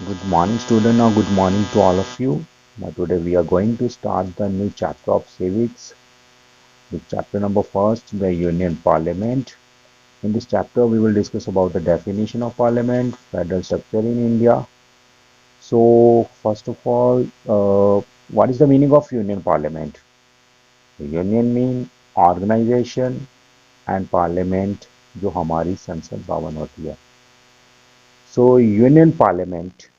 Good morning, student, or good morning to all of you. Now, today we are going to start the new chapter of civics, the chapter number first, the Union Parliament. In this chapter, we will discuss about the definition of parliament, federal structure in India. So, first of all, what is the meaning of Union Parliament? Union mean organization and parliament जो हमारी संसद भवन होती है. So, Union Parliament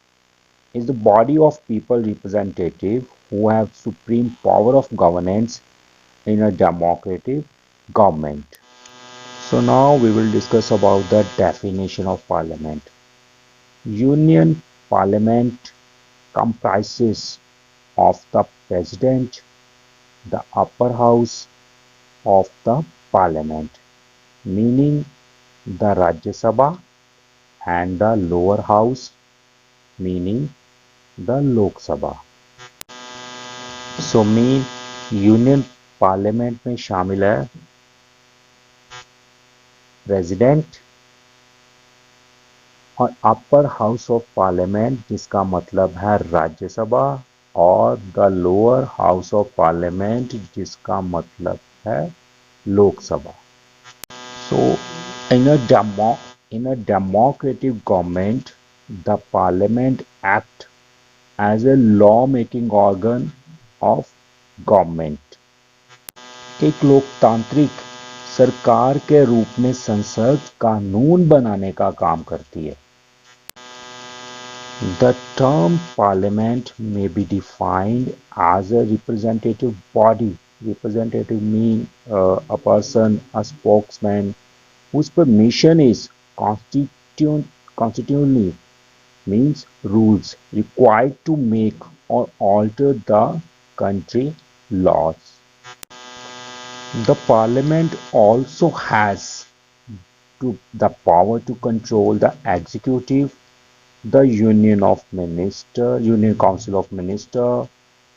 is the body of people representative who have supreme power of governance in a democratic government. So now we will discuss about the definition of parliament. Union parliament comprises of the president, the upper house of the parliament, meaning the Rajya Sabha, and the lower house, meaning the Lok Sabha. So mean union parliament में शामिल है president और upper house of parliament जिसका मतलब है राज्यसभा और the lower house of parliament जिसका मतलब है लोकसभा. सो in a democratic government the parliament act as a law making organ of government. एक लोकतांत्रिक सरकार के रूप में संसद कानून बनाने का काम करती है. The term parliament may be defined as a representative body. Representative mean a person, a spokesman whose mission is constitutionally means rules required to make or alter the country laws. The parliament also has the power to control the executive, the Union Council of Minister.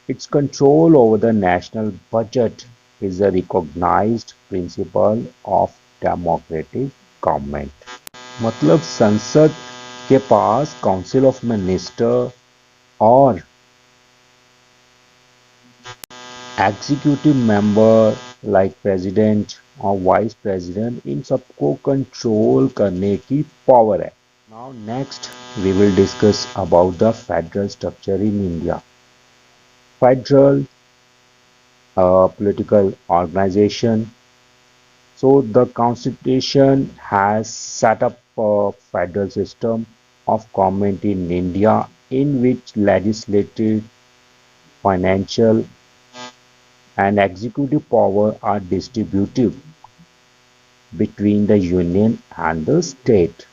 Its control over the national budget is a recognized principle of democratic government. मतलब संसद के पास council of minister और executive member like president और vice president in सबको control करने की power है. Now next we will discuss about the federal structure in India. Federal political organization. So the constitution has set up a federal system of government in India in which legislative, financial and executive power are distributed between the union and the state.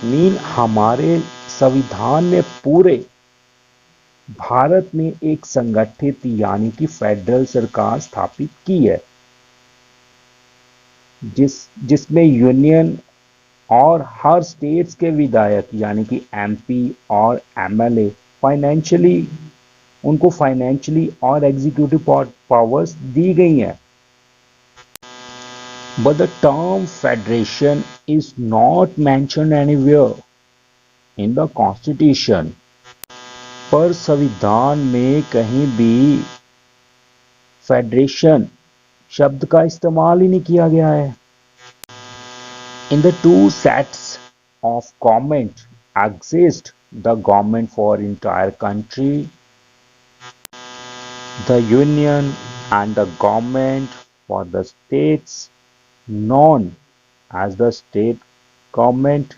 Mean हमारे संविधान ने पूरे भारत में एक संगठित यानी कि federal सरकार स्थापित की है जिसमें यूनियन और हर स्टेट्स के विधायक यानी कि एमपी और एमएलए उनको फाइनेंशियली और एग्जीक्यूटिव पावर्स दी गई हैं. But the term federation is not mentioned anywhere in the constitution. पर संविधान में कहीं भी फेडरेशन शब्द का इस्तेमाल ही नहीं किया गया है. In the two sets of government exist the government for entire country, the union, and the government for the states known as the state government.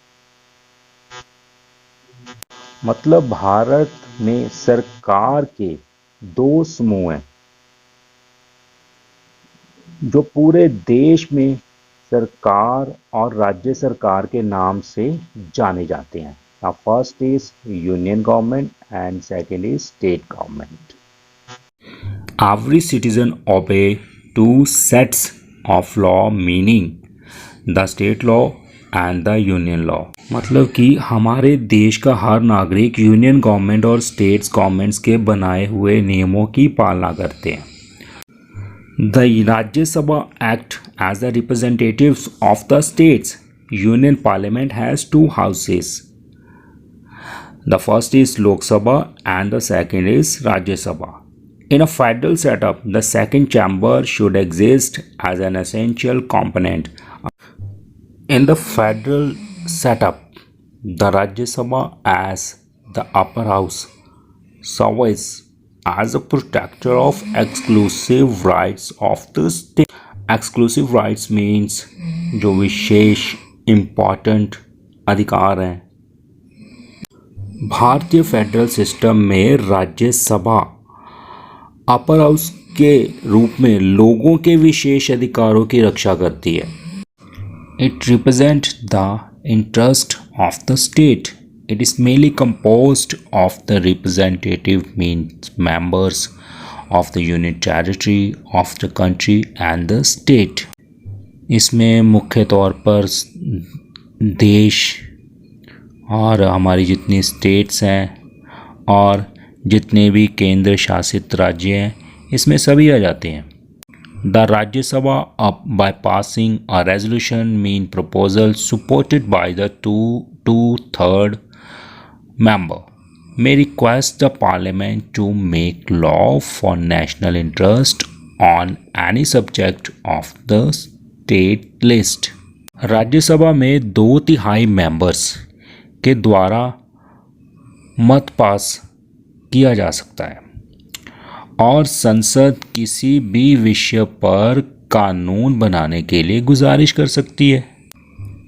मतलब भारत में सरकार के दो समूह हैं जो पूरे देश में सरकार और राज्य सरकार के नाम से जाने जाते हैं. First is union government and second is state government. Every citizen obey two sets of law meaning the state law and the union law. मतलब कि हमारे देश का हर नागरिक यूनियन गवर्नमेंट और स्टेट्स गवर्नमेंट्स के बनाए हुए नियमों की पालना करते हैं. The Rajya Sabha act as the representatives of the states. Union Parliament has two houses. The first is Lok Sabha and the second is Rajya Sabha. In a federal setup, the second chamber should exist as an essential component. In the federal setup, the Rajya Sabha as the upper house serves as a protector of exclusive rights of the state. Exclusive rights means जो विशेष important अधिकार हैं। भारतीय federal system में Rajya Sabha upper house के रूप में लोगों के विशेष अधिकारों की रक्षा करती है। It represent the interest of the state. It is mainly composed of the representative means members of the union territory of the country and the state. इसमें मुख्य तौर पर देश और हमारी जितनी स्टेट्स हैं और जितने भी केंद्र शासित राज्य हैं इसमें सभी आ जाते हैं। The Rajya Sabha up by passing a resolution mean proposal supported by the two third member may request the parliament to make law for national interest on any subject of the state list। Rajya Sabha में 2/3 members के द्वारा मत पास किया जा सकता है और संसद किसी भी विषय पर कानून बनाने के लिए गुजारिश कर सकती है।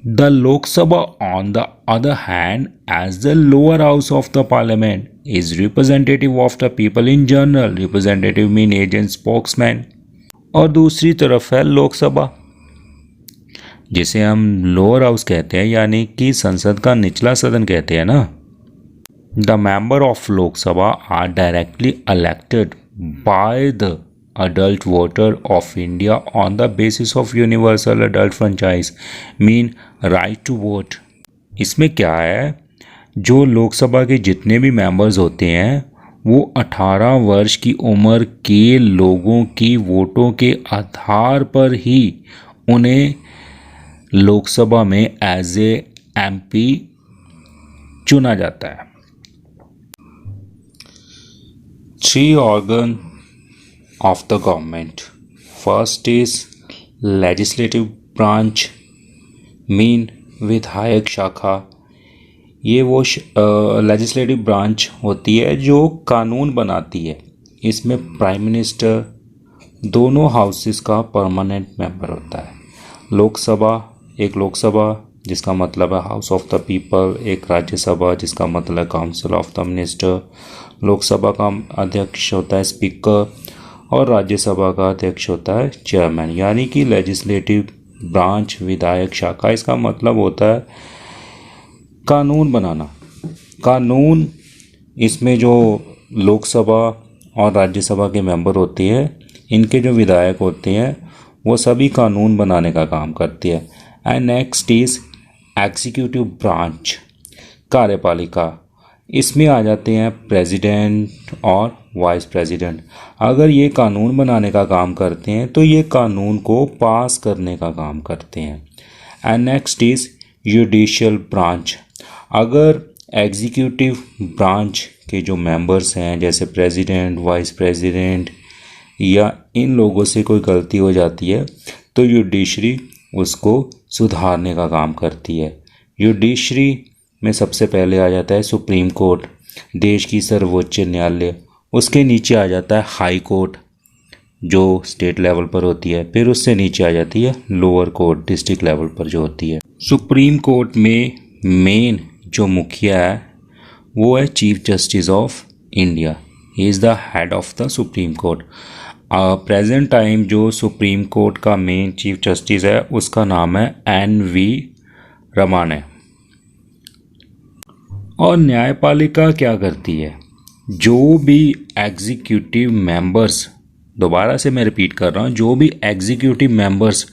The Lok Sabha, on the other hand, as the lower house of the parliament, is representative of the people in general. Representative mean agent, spokesman। और दूसरी तरफ है लोकसभा, जिसे हम लोअर हाउस कहते हैं, यानी कि संसद का निचला सदन कहते हैं ना। The member of Lok Sabha are directly elected by the adult voter of India on the basis of universal adult franchise mean right to vote। इसमें क्या है, जो लोकसभा के जितने भी मेंबर्स होते हैं वो 18 वर्ष की उम्र के लोगों की वोटों के आधार पर ही उन्हें लोकसभा में एज ए एमपी चुना जाता है। 3 organ of the government। First is legislative branch mean विधायक शाखा। ये वो लेजिस्लेटिव ब्रांच होती है जो कानून बनाती है। इसमें प्राइम मिनिस्टर दोनों हाउसेस का परमानेंट मेंबर होता है। लोकसभा जिसका मतलब है हाउस ऑफ द पीपल, एक राज्यसभा जिसका मतलब है council of the minister. Lok Sabha का अध्यक्ष होता है स्पीकर और राज्यसभा का अध्यक्ष होता है चेयरमैन। यानी कि लेजिस्लेटिव ब्रांच विधायक शाखा, इसका मतलब होता है कानून बनाना। कानून, इसमें जो लोकसभा और राज्यसभा के मेंबर होते हैं, इनके जो विधायक होते हैं वो सभी कानून बनाने का काम करते हैं। And next is executive branch, कार्यपालिका। इसमें आ जाते हैं प्रेसिडेंट और वाइस प्रेसिडेंट। अगर ये कानून बनाने का काम करते हैं तो ये कानून को पास करने का काम करते हैं। And next is judicial branch. अगर एग्जीक्यूटिव ब्रांच के जो मेंबर्स हैं जैसे प्रेसिडेंट, वाइस प्रेसिडेंट या इन लोगों से कोई गलती हो जाती है तो जुडिशरी उसको सुधारने का काम करती है। जुडिशरी में सबसे पहले आ जाता है सुप्रीम कोर्ट, देश की सर्वोच्च न्यायालय। उसके नीचे आ जाता है हाई कोर्ट जो स्टेट लेवल पर होती है। फिर उससे नीचे आ जाती है लोअर कोर्ट, डिस्ट्रिक्ट लेवल पर जो होती है। सुप्रीम कोर्ट में मेन जो मुखिया है वो है chief justice of India. He is the head of the supreme court. Present time जो सुप्रीम कोर्ट का मेन चीफ जस्टिस है उसका नाम है NV रमणा। और न्यायपालिका क्या करती है, जो भी एग्जीक्यूटिव मेंबर्स, दोबारा से मैं रिपीट कर रहा हूँ, जो भी एग्जीक्यूटिव मेंबर्स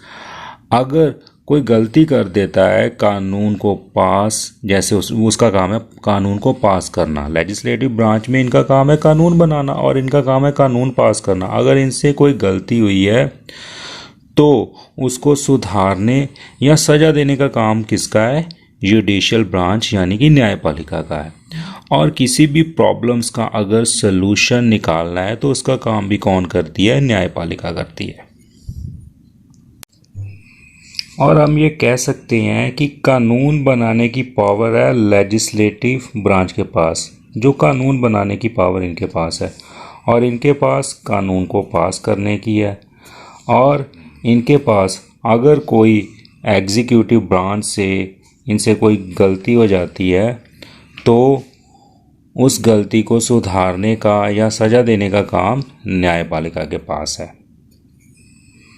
अगर कोई गलती कर देता है कानून को पास, जैसे उसका काम है कानून को पास करना। लेजिस्लेटिव ब्रांच में इनका काम है कानून बनाना और इनका काम है कानून पास करना। अगर इनसे कोई गलती हुई है तो उसको सुधारने या सज़ा देने का काम किसका है, जुडिशियल ब्रांच यानी कि न्यायपालिका का है। और किसी भी प्रॉब्लम्स का अगर सलूशन निकालना है तो उसका काम भी कौन करती है? न्यायपालिका करती है। और हम ये कह सकते हैं कि कानून बनाने की पावर है लेजिस्लेटिव ब्रांच के पास, जो कानून बनाने की पावर इनके पास है, और इनके पास कानून को पास करने की है। और इनके पास अगर कोई एग्जीक्यूटिव ब्रांच से इनसे कोई गलती हो जाती है तो उस गलती को सुधारने का या सज़ा देने का काम न्यायपालिका के पास है।